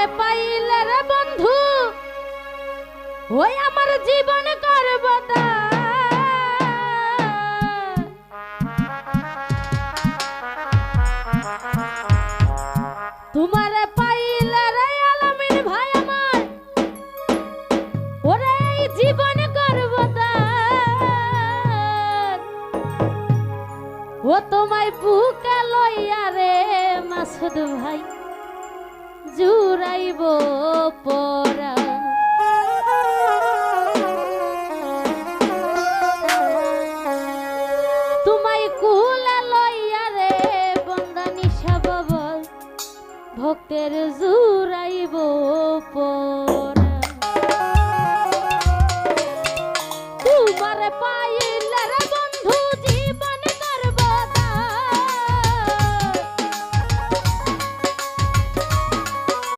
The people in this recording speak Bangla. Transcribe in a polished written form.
তোমারে পাইলে রে বন্ধু ওই আমার জীবন করব তোমারে পাইলে রে আলামিন ভাই আমার ওরে জীবন করব ও তোমায় বুকে লইয়া রে মাসুদ ভাই জুড়াইব পরা তোমায় কুলে লইয়া রে বন্দানি সবল ভক্তের জুড়াইব পরা।